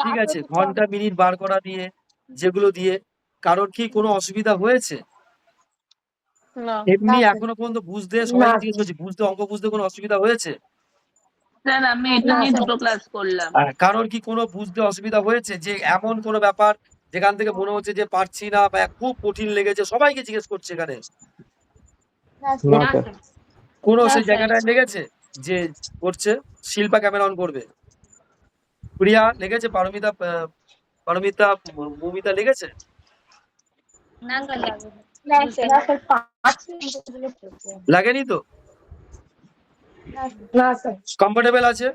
ঠিক আছে, ঘন্টা মিনিট বার করা দিয়ে, যেগুলো দিয়ে কারোর কি কোনো অসুবিধা হয়েছে? এমনি এখনো পর্যন্ত বুঝতে, সবাইকে জিজ্ঞেস করছি, বুঝতে, অঙ্ক বুঝতে কোনো অসুবিধা হয়েছে? স্যার আমি এটা নিয়ে দুটো ক্লাস করলাম। কারোর কি কোনো বুঝতে অসুবিধা হয়েছে, যে এমন কোনো ব্যাপার যেখান থেকে মনে হচ্ছে যে পারছি না বা খুব কঠিন লেগেছে? সবাইকে জিজ্ঞেস করছে এখানে, কোনো সেই জায়গাটায় লেগেছে যে করছে? শিল্পা ক্যামেরা অন করবে। প্রিয়া লেগেছে? পারমিতা, পারমিতা, মৌমিতা লেগেছে? লাগেনি তো? কমফোর্টেবল আছে?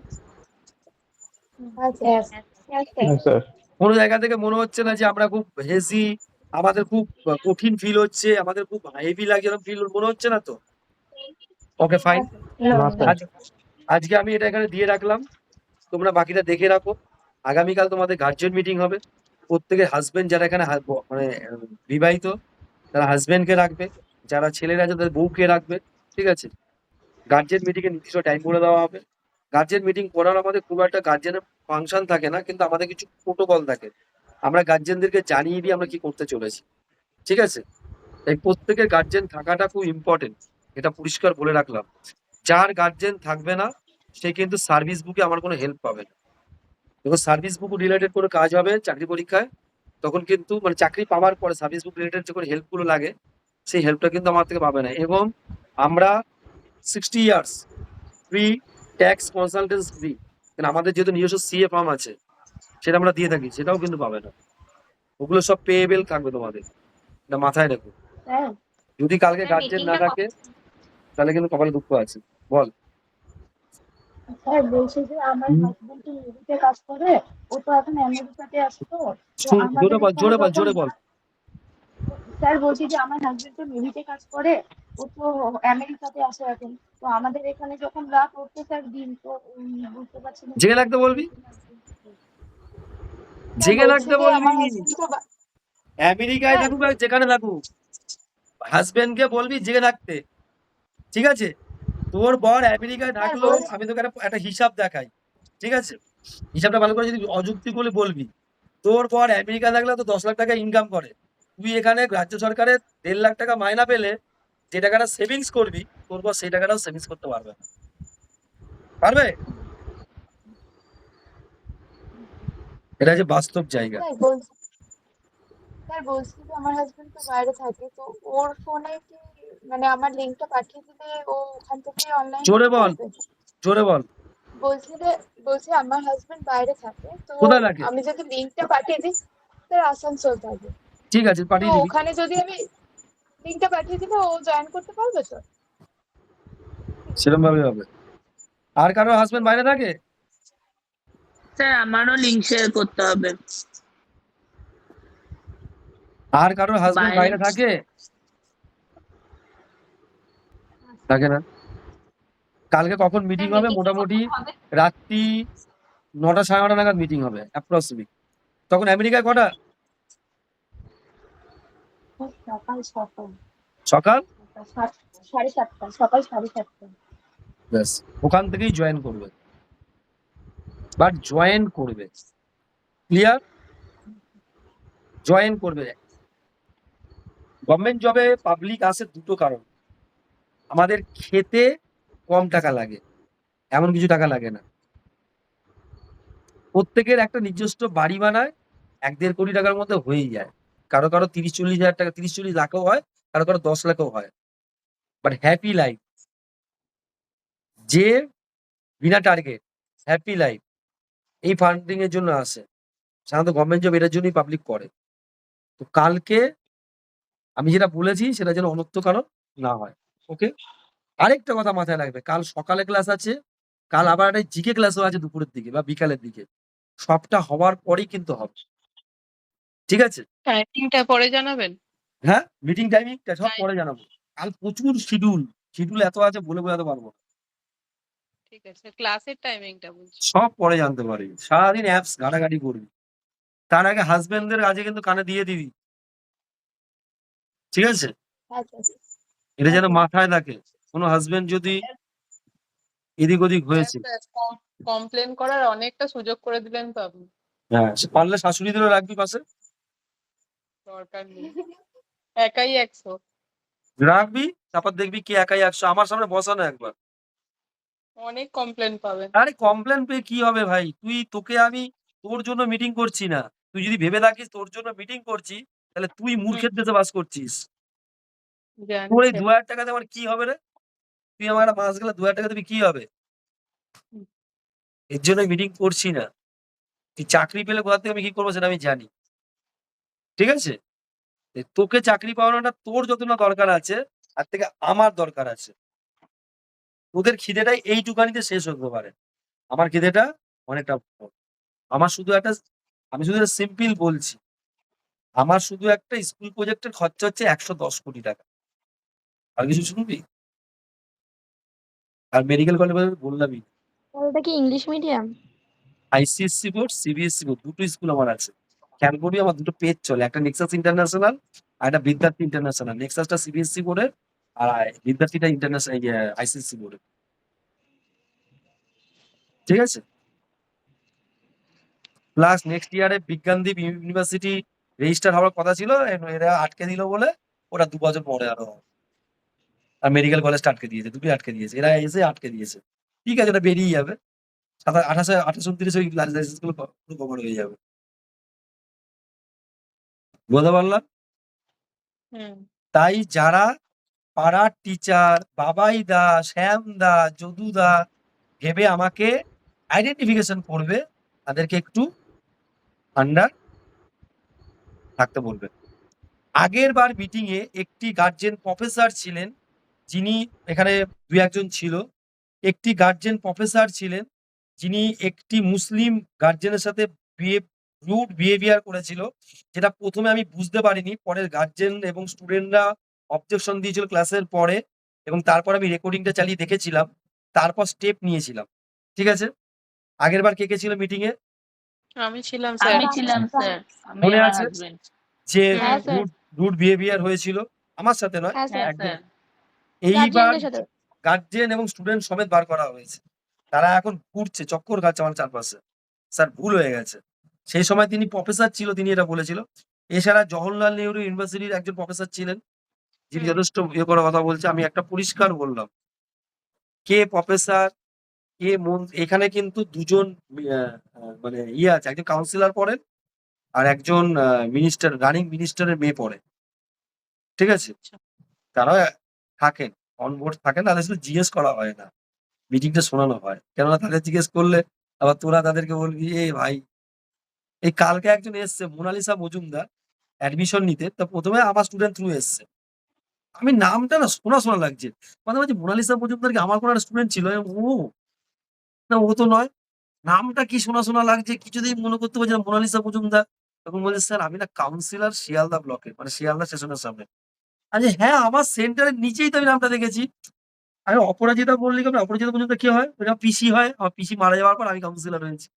কোনো জায়গা থেকে মনে হচ্ছে না যে আমরা খুব হেজি, আমাদের খুব কঠিন ফিল হচ্ছে, আমাদের খুব হেভি লাগে এরকম ফিল মনে হচ্ছে না তো? ওকে, ফাইন। আজকে আমি এটা এখানে দিয়ে রাখলাম, তোমরা বাকিটা দেখে রাখো। আগামীকাল তোমাদের গার্জিয়ান মিটিং হবে। প্রত্যেকের হাজবেন্ড যারা এখানে মানে বিবাহিত, তারা হাজবেন্ডকে রাখবে, যারা ছেলেরা আছে তাদের বউকে রাখবে। ঠিক আছে, গার্জিয়ান মিটিং এর নির্দিষ্ট টাইম করে দেওয়া হবে। গার্জিয়ান মিটিং করার আমাদের খুব একটা গার্জিয়ানের ফাংশন থাকে না, কিন্তু আমাদের কিছু প্রোটোকল থাকে, আমরা গার্জিয়ানদেরকে জানিয়ে দিই আমরা কি করতে চলেছি। ঠিক আছে, তাই প্রত্যেকের গার্জিয়ান থাকাটা খুব ইম্পর্টেন্ট, এটা পরিষ্কার বলে রাখলাম। যার গার্জিয়ান থাকবে না সে কিন্তু সার্ভিস বুকে আমার কোনো হেল্প পাবে না। যখন সার্ভিস বুক রিলেটেড কোনো কাজ হবে চাকরি পরীক্ষায়, তখন কিন্তু মানে চাকরি পাওয়ার পরে সার্ভিস বুক রিলেটেড যখন হেল্প গুলো লাগে, সেই হেল্পটা কিন্তু আমার থেকে পাবে না। এবং আমরা 60 years free tax consultants free, কারণ আমাদের যেহেতু নিজস্ব সিএ ফার্ম আছে, সেটা আমরা দিয়ে থাকি, সেটাও কিন্তু পাবে না। ওগুলো সব পেয়েবেল থাকবে তোমাদের, এটা মাথায় রেখো। যদি কালকে গার্জেন না থাকে তাহলে কিন্তু কপালে দুঃখ আছে। বল। বলছে যে আমার হাজবেন্ড তো নেভিতে কাজ করে, ও তো এখন আমেরিকাতে আছে। তো জোরে বল, জোরে বল, জোরে বল। স্যার বলছি যে আমার হাজবেন্ড তো নেভিতে কাজ করে, ও তো আমেরিকাতে আছে এখন। তো আমাদের এখানে যখন রাত উঠতে স্যার দিন, তো বুঝতে পারছি না। জেগে রাখতে বলবি, জেগে রাখতে বলবি। আমেরিকায় থাকুক আর যেখানে থাকুক, হাজবেন্ডকে বলবি জেগে থাকতে। ঠিক আছে, তোর বর আমেরিকায় থাকলো, আমি তোকে একটা হিসাব দেখাই। ঠিক আছে, হিসাবটা ভালো করে যদি অযুক্তি করে বলবি, তোর বর আমেরিকা থাকলে তো 10 লাখ টাকা ইনকাম করে, তুই এখানে রাজ্য সরকারের 1.5 লাখ টাকা মাইনা পেলে যে টাকাটা সেভিংস করবি, তোর বর সেই টাকাটাও সেভিংস করতে পারবে না। পারবে? এটা যে বাস্তব জায়গা। স্যার বলছি যে আমার হাজবেন্ড তো বাইরে থাকে, তো ওর ফোনে কি মানে আমার লিংকটা পাঠিয়ে দিলে ও ওখান থেকে অনলাইন জোরে বল, জোরে বল। বলছি আমার হাজবেন্ড বাইরে থাকে, তো কোথায় থাকে? আমি যদি লিংকটা পাঠিয়ে দিই, স্যার আসানসোল থাকে। ঠিক আছে, তো পাঠিয়ে দিবি। ওখানে যদি আমি লিংকটা পাঠিয়ে দিলে ও জয়েন করতে পারবে তো? সেরকম ভাবে হবে। আর কারো হাজবেন্ড বাইরে থাকে? স্যার আমারও লিংক শেয়ার করতে হবে। আর কারোর হাজবেন্ড বাইরে থাকে? থাকে না। কালকে কখন মিটিং হবে? মোটামুটি রাত্রি 9টা 9:30 নাগাদ মিটিং হবে অ্যাপ্রক্সিমেট। তখন আমেরিকায় কটা? সকাল 7:30, সকাল 7:30। ব্যাস, ওখান থেকেই জয়েন করবে, বাট জয়েন করবে। ক্লিয়ার? জয়েন করবে। গভর্নমেন্ট জবে পাবলিক আসে দুটো কারণ, আমাদের খেতে কম টাকা লাগে, এমন কিছু টাকা লাগে না। প্রত্যেকের একটা নিজস্ব বাড়ি বানায় 1-1.5 কোটি টাকার মধ্যে হয়েই যায়। কারো কারো 30-40 হাজার টাকা, 30-40 লাখও হয়, কারো কারো 10 লাখও হয়। বাট হ্যাপি লাইফ, যে বিনা টার্গেট হ্যাপি লাইফ, এই ফান্ডিং এর জন্য আসে। সাধারণত গভর্নমেন্ট জব এটার জন্যই পাবলিক করে। তো কালকে আমি যেটা বলেছি সেটা যেন অনর্থ কারণ না হয়। ওকে, আরেকটা কথা মাথায় রাখবে, কাল সকালে ক্লাস আছে, কাল আবার একটা জিকে ক্লাসও আছে দুপুরের দিকে বা বিকালের দিকে। সবটা হওয়ার পরেই কিন্তু হবে। ঠিক আছে, টাইমিংটা পরে জানাবেন। হ্যাঁ, মিটিং টাইমিংটা সব পরে জানাবো। কাল প্রচুর শিডিউল, শিডিউল এত আছে বলে বোঝাতে পারবো না। ঠিক আছে, ক্লাসের টাইমিংটা বলছি। সব পরে জানতে পারবি, সারাদিন অ্যাপস ঘাটাঘাটি করবি। তার আগে হাজবেন্ডদের কাজে কিন্তু কানে দিয়ে দিবি। ঠিক আছে, এটা যেন মাথায় থাকে। কোনো হাজবেন্ড যদি এদিক ওদিক হয়েছে। কমপ্লেন করার অনেকটা সুযোগ করে দিলেন তো আপনি। হ্যাঁ, পারলে শাশুড়িদেরও রাখবি পাশে। দরকার নেই, একাই 100। রাখবি, তারপর দেখবি কে একাই 100। আমার সামনে বসানো একবার। অনেক কমপ্লেন পাবেন। আরে কমপ্লেন পেয়ে কি হবে ভাই? তোকে আমি তোর জন্য মিটিং করছি না। তুই যদি ভেবে থাকিস তোর জন্য মিটিং করছি, তাহলে তুই মূর্খের দেশে বাস করছিস। তোর এই জানি। 2000 টাকাতে আমার কি হবে রে? তুই আমার একটা মাস গেলে 2000 টাকা দিবি, কি হবে? হুম। এর জন্য মিটিং করছি না। তুই চাকরি পেলে কোথা থেকে আমি কি করবো সেটা আমি জানি। ঠিক আছে? তোকে চাকরি পাওয়ানোটা তোর যত না দরকার আছে, তার থেকে আমার দরকার আছে। তোদের খিদেটাই এইটুকানিতে শেষ হতে পারে। আমার খিদেটা অনেকটা বড়। আমার শুধু একটা আমি শুধু সিম্পল বলছি। আমার শুধু একটা স্কুল প্রজেক্টের খরচা হচ্ছে 110 কোটি টাকা। আর কিছু শুনবি? আর মেডিকেল কলেজ বললামই। ওটা কি English medium? ICSE board, CBSE board, দুটো স্কুল আমার আছে। খেয়াল করবি আমার দুটো পেজ চলে, একটা নেক্সাস ইন্টারন্যাশনাল আর একটা বিদ্যার্থী ইন্টারন্যাশনাল। নেক্সাসটা সিবিএসসি বোর্ডের আর বিদ্যার্থীটা ইন্টারন্যাশনাল আইসিএসসি বোর্ডের। ঠিক আছে? প্লাস নেক্সট ইয়ারে বিজ্ঞানদীপ ইউনিভার্সিটি রেজিস্টার হওয়ার কথা ছিল, এরা আটকে দিল বলে ওটা 2 বছর পরে আরো হবে। আর মেডিকেল কলেজটা আটকে দিয়েছে, দুটোই আটকে দিয়েছে, এরা এসে আটকে দিয়েছে। ঠিক আছে, ওটা বেরিয়ে যাবে। 28 ওই লাইসেন্স গুলো পুরো কভার হয়ে যাবে। বুঝতে পারলাম? হুম। তাই যারা পাড়ার টিচার বাবাই দা, শ্যাম দা, যদু দা ভেবে আমাকে আইডেন্টিফিকেশন করবে, তাদেরকে একটু আন্ডার থাকতে বলবে। আগের বার মিটিং এ একটি গার্জেন প্রফেসর ছিলেন, যিনি এখানে 2-1 জন ছিল। একটি গার্জেন প্রফেসর ছিলেন, যিনি একটি মুসলিম গার্জেনের সাথে রুড বিহেভিয়ার করেছিল, যেটা প্রথমে আমি বুঝতে পারিনি। পরে গার্জেন এবং স্টুডেন্টরা অবজেকশন দিয়েছিল ক্লাসের পরে, এবং তারপর আমি রেকর্ডিংটা চালিয়ে দেখেছিলাম, তারপর স্টেপ নিয়েছিলাম। ঠিক আছে? আগের বার কে কে ছিল মিটিং এ? আমি ছিলাম স্যার। আমি ছিলাম স্যার, আমি মনে আমার আছে হাজবেন্ড। যে হ্যাঁ স্যার। রুড বিহেভিয়ার হয়েছিল? আমার সাথে নয়, হ্যাঁ হ্যাঁ স্যার, স্যার। এইবার গার্জিয়ানদের সাথে। গার্জেন এবং স্টুডেন্ট সমেত বার করা হয়েছে। তারা এখন ঘুরছে, চক্কর খাচ্ছে আমার চারপাশে। স্যার ভুল হয়ে গেছে। সেই সময় তিনি প্রফেসর ছিল, তিনি এটা বলেছিল। এছাড়া জওহরলাল নেহরু ইউনিভার্সিটির একজন প্রফেসর ছিলেন, যিনি যথেষ্ট ইয়ে করে কথা বলছে। আমি একটা পরিষ্কার বললাম, কে প্রফেসর কে এখানে কিন্তু 2 জন মানে ইয়ে আছে, একজন কাউন্সিলর পড়েন আর একজন মিনিস্টার, রানিং মিনিস্টারের মেয়ে পড়ে। ঠিক আছে? তারা থাকেন, অন বোর্ড থাকেন, তাদের শুধু জিজ্ঞেস করা হয় না, মিটিংটা শোনানো হয়। কেননা তাদের জিজ্ঞেস করলে আবার তোরা তাদেরকে বলবি, এ ভাই। এই কালকে একজন এসছে মোনালিসা মজুমদার অ্যাডমিশন নিতে, তো প্রথমে আমার স্টুডেন্ট থ্রু এসছে। আমি নামটা না শোনা শোনা লাগছে, মানে বলছি মোনালিসা মজুমদার কি আমার কোনো একটা স্টুডেন্ট ছিল? ও না, ও তো নয়। নামটা কি শোনা শোনা লাগছে, কিছুতেই মনে করতে পারছি না মোনালিসা মজুমদার। তখন বলছে, স্যার আমি না কাউন্সিলর শিয়ালদা ব্লকে, মানে শিয়ালদা স্টেশনের সামনে। আরে হ্যাঁ, আমার সেন্টারের নিচেই তো আমি নামটা দেখেছি। আমি অপরাজিতা বললি কেন? অপরাজিতা পর্যন্ত কি হয়? ওটা পিসি হয়। আমার পিসি মারা যাওয়ার পর আমি কাউন্সিলর হয়েছি।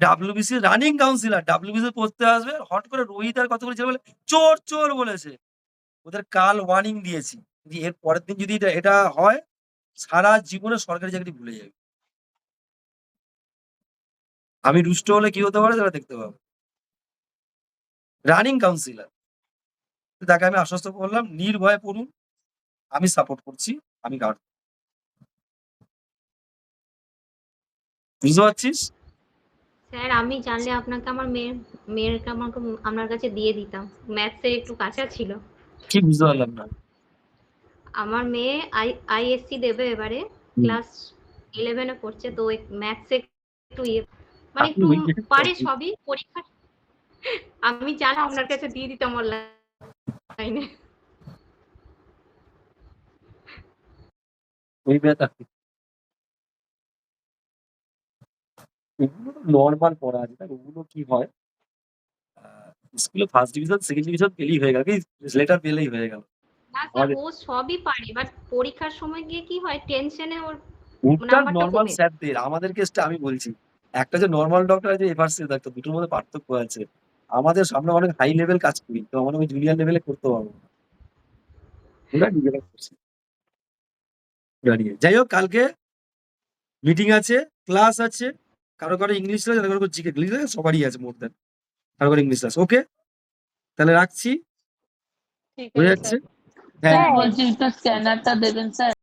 ডাব্লিউবিসি রানিং কাউন্সিলর, ডাব্লিউবিসি পড়তে আসবে, হট করে রোহিত আর কতগুলো ছেলে বলে চোর চোর বলেছে। ওদের কাল ওয়ার্নিং দিয়েছি, যে এর পরের দিন যদি এটা হয়, সারা জীবনে সরকারি চাকরি ভুলে যাবে। আমি রুষ্ট হলে কি হতে পারে সেটা দেখতে পাবো। রানিং কাউন্সিলর, তাকে আমি আশ্বস্ত করলাম, নির্ভয়ে পড়ুন, আমি সাপোর্ট করছি, আমি গার্ড। বুঝতে পারছিস? স্যার আমি জানলে আপনাকে আমার মেয়েরকে আমাকে আপনার কাছে দিয়ে দিতাম। ম্যাথসে একটু কাঁচা ছিল। কি বুঝতে পারলাম না? আমার মেয়ে আইএসসি দেবে এবারে, ক্লাস 11-এ পড়ছে, তো ম্যাথসে একটু মানে একটু পারে সবই পরীক্ষা। আমি জানা আপনার কাছে দিয়ে দিতাম অনলাইনে। ওই ব্যাপার, এগুলো নর্মাল পড়া আছে, ওগুলো কি হয়, স্কুলে ফার্স্ট ডিভিশন সেকেন্ড ডিভিশন পেলেই হয়ে গেল, কি লেটার পেলেই হয়ে গেল। না স্যার, ও সবই পারে, বাট পরীক্ষার সময় গিয়ে কি হয়, টেনশনে ওর ওটা নাম্বারটা নর্মাল কমে। স্যারদের, আমাদের কেসটা আমি বলছি, একটা যে নর্মাল ডক্টর আছে, এভার্সিটি ডাক্তার, দুটোর মধ্যে পার্থক্য আছে। আমাদের সামনে অনেক হাই লেভেল কাজ করি, তো আমরা ওই জুনিয়র লেভেলে করতে পারবো না। ওরা নিজেরা করছে। যাই হোক, কালকে মিটিং আছে, ক্লাস আছে, কারো কারো ইংলিশ আছে, কারো কারো জিকে ইংলিশ আছে, সবারই আছে মোর দেন, কারো কারো ইংলিশ আছে। ওকে, তাহলে রাখছি, ঠিক বুঝে আছে যাচ্ছে? স্যার হ্যাঁ বলছি একটু স্ক্যানারটা দেবেন স্যার।